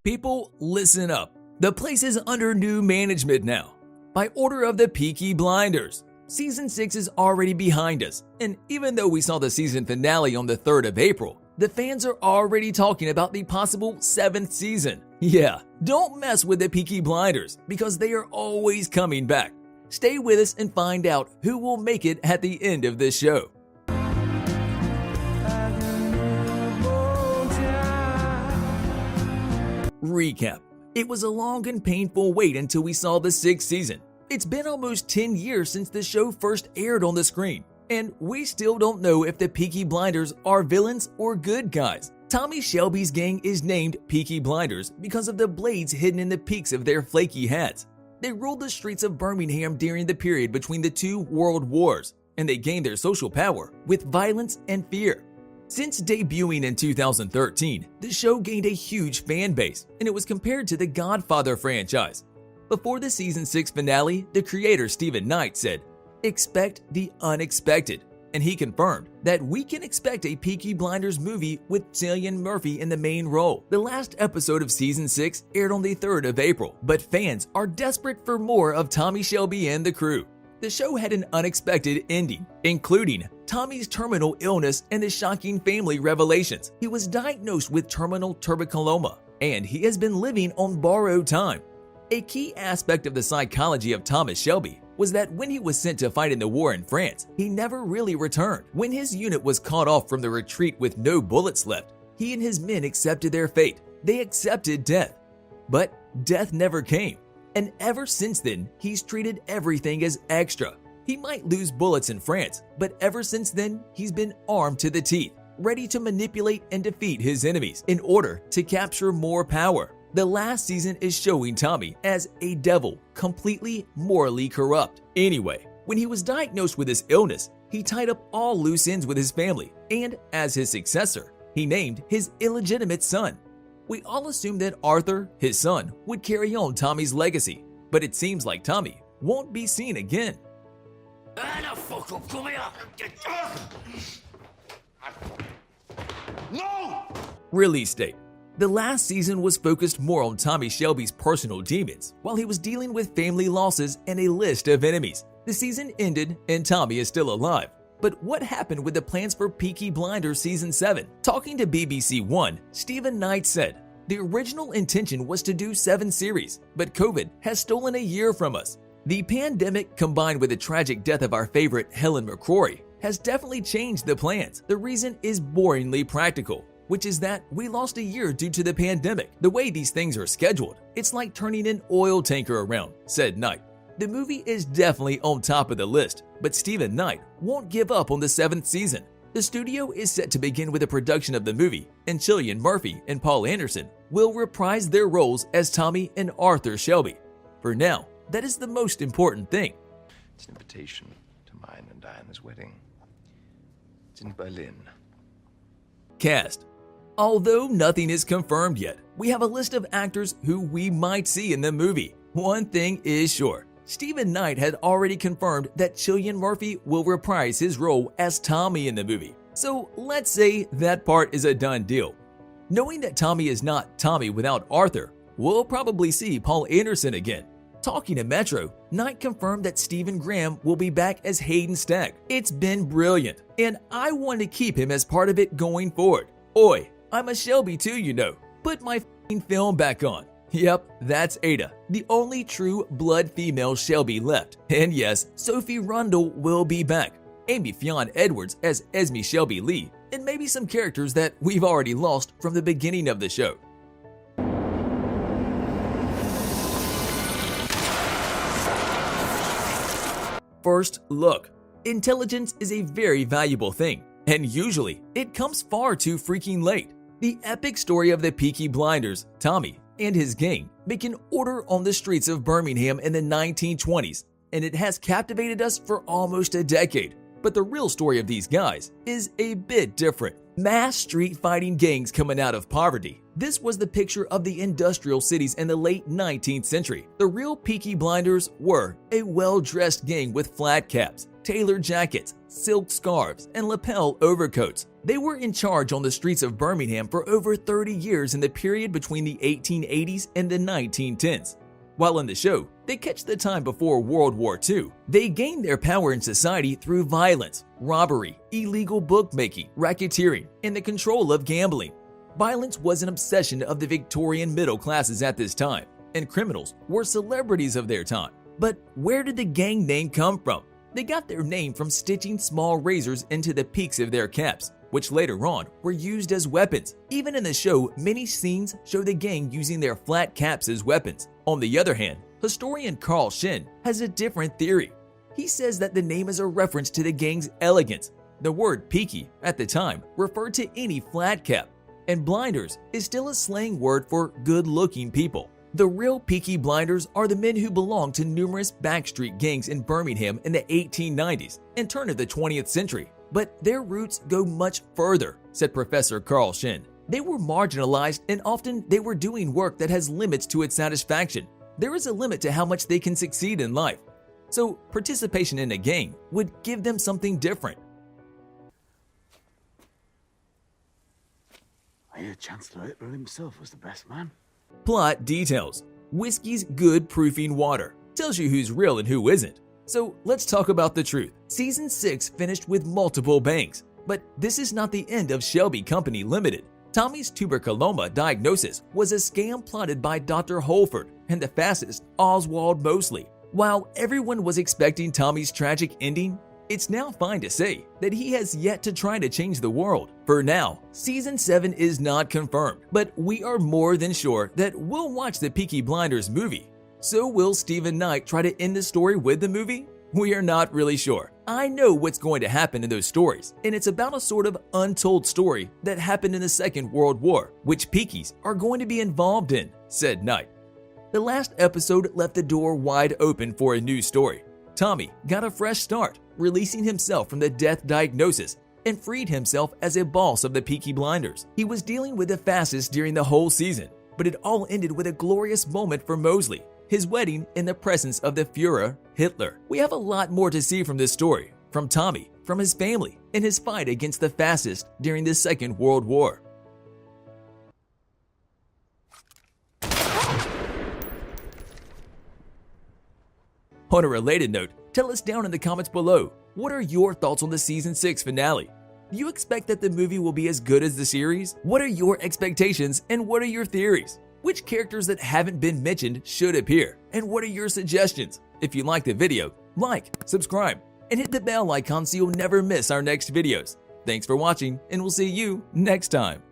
People, listen up. The place is under new management now. By order of the Peaky Blinders. Season 6 is already behind us, and even though we saw the season finale on the 3rd of April, the fans are already talking about the possible 7th season. Yeah, don't mess with the Peaky Blinders, because they are always coming back. Stay with us and find out who will make it at the end of this show. Recap. It was a long and painful wait until we saw the 6th season. It's been almost 10 years since the show first aired on the screen, and we still don't know if the Peaky Blinders are villains or good guys. Tommy Shelby's gang is named Peaky Blinders because of the blades hidden in the peaks of their flaky hats. They ruled the streets of Birmingham during the period between the 2 world wars, and they gained their social power with violence and fear. Since debuting in 2013, the show gained a huge fan base, and it was compared to the Godfather franchise. Before the season 6 finale, the creator Stephen Knight said, "Expect the unexpected," and he confirmed that we can expect a Peaky Blinders movie with Cillian Murphy in the main role. The last episode of season 6 aired on the 3rd of April, but fans are desperate for more of Tommy Shelby and the crew. The show had an unexpected ending, including Tommy's terminal illness and the shocking family revelations. He was diagnosed with terminal tuberculosis, and he has been living on borrowed time. A key aspect of the psychology of Thomas Shelby was that when he was sent to fight in the war in France, he never really returned. When his unit was caught off from the retreat with no bullets left, he and his men accepted their fate. They accepted death. But death never came. And ever since then, he's treated everything as extra. He might lose bullets in France, but ever since then, he's been armed to the teeth, ready to manipulate and defeat his enemies in order to capture more power. The last season is showing Tommy as a devil, completely morally corrupt. Anyway, when he was diagnosed with his illness, he tied up all loose ends with his family, and as his successor, he named his illegitimate son. We all assumed that Arthur, his son, would carry on Tommy's legacy, but it seems like Tommy won't be seen again. No! Release date. The last season was focused more on Tommy Shelby's personal demons, while he was dealing with family losses and a list of enemies. The season ended and Tommy is still alive. But what happened with the plans for Peaky Blinders Season 7? Talking to BBC One, Stephen Knight said, "The original intention was to do 7 series, but COVID has stolen a year from us. The pandemic, combined with the tragic death of our favorite Helen McCrory, has definitely changed the plans. The reason is boringly practical, which is that we lost a year due to the pandemic. The way these things are scheduled, it's like turning an oil tanker around," said Knight. The movie is definitely on top of the list, but Stephen Knight won't give up on the 7th season. The studio is set to begin with the production of the movie, and Cillian Murphy and Paul Anderson will reprise their roles as Tommy and Arthur Shelby. For now, that is the most important thing. It's an invitation to mine and Diana's wedding. It's in Berlin. Cast. Although nothing is confirmed yet, we have a list of actors who we might see in the movie. One thing is sure. Stephen Knight had already confirmed that Cillian Murphy will reprise his role as Tommy in the movie. So let's say that part is a done deal. Knowing that Tommy is not Tommy without Arthur, we'll probably see Paul Anderson again. Talking to Metro, Knight confirmed that Stephen Graham will be back as Hayden Stagg. It's been brilliant, and I want to keep him as part of it going forward. Oi, I'm a Shelby too, you know. Put my f***ing film back on. Yep, that's Ada, the only true blood female Shelby left. And yes, Sophie Rundle will be back. Amy Fionn Edwards as Esme Shelby Lee, and maybe some characters that we've already lost from the beginning of the show. First look. Intelligence is a very valuable thing, and usually it comes far too freaking late. The epic story of the Peaky Blinders, Tommy, and his gang making order on the streets of Birmingham in the 1920s, and it has captivated us for almost a decade. But the real story of these guys is a bit different. Mass street fighting gangs coming out of poverty. This was the picture of the industrial cities in the late 19th century. The real Peaky Blinders were a well-dressed gang with flat caps, tailored jackets, silk scarves, and lapel overcoats. They were in charge on the streets of Birmingham for over 30 years in the period between the 1880s and the 1910s. While in the show, they catch the time before World War II. They gained their power in society through violence, robbery, illegal bookmaking, racketeering, and the control of gambling. Violence was an obsession of the Victorian middle classes at this time, and criminals were celebrities of their time. But where did the gang name come from? They got their name from stitching small razors into the peaks of their caps, which later on were used as weapons. Even in the show, many scenes show the gang using their flat caps as weapons. On the other hand, historian Carl Shin has a different theory. He says that the name is a reference to the gang's elegance. The word peaky at the time referred to any flat cap, and blinders is still a slang word for good-looking people. The real Peaky Blinders are the men who belonged to numerous backstreet gangs in Birmingham in the 1890s and turn of the 20th century. But their roots go much further, said Professor Carl Shin. They were marginalized and often they were doing work that has limits to its satisfaction. There is a limit to how much they can succeed in life. So participation in a gang would give them something different. I hear Chancellor Hitler himself was the best man. Plot details. Whiskey's good proofing water. Tells you who's real and who isn't. So let's talk about the truth. Season 6 finished with multiple bangs. But this is not the end of Shelby Company Limited. Tommy's tuberculoma diagnosis was a scam plotted by Dr. Holford and the fascist Oswald Mosley. While everyone was expecting Tommy's tragic ending, it's now fine to say that he has yet to try to change the world. For now, Season 7 is not confirmed, but we are more than sure that we'll watch the Peaky Blinders movie. So will Stephen Knight try to end the story with the movie? We are not really sure. I know what's going to happen in those stories, and it's about a sort of untold story that happened in the Second World War, which Peakies are going to be involved in, said Knight. The last episode left the door wide open for a new story. Tommy got a fresh start, releasing himself from the death diagnosis and freed himself as a boss of the Peaky Blinders. He was dealing with the fascists during the whole season, but it all ended with a glorious moment for Mosley, his wedding in the presence of the Führer, Hitler. We have a lot more to see from this story, from Tommy, from his family, and his fight against the fascists during the Second World War. On a related note, tell us down in the comments below, what are your thoughts on the Season 6 finale? Do you expect that the movie will be as good as the series? What are your expectations and what are your theories? Which characters that haven't been mentioned should appear? And what are your suggestions? If you liked the video, like, subscribe, and hit the bell icon so you'll never miss our next videos. Thanks for watching, and we'll see you next time.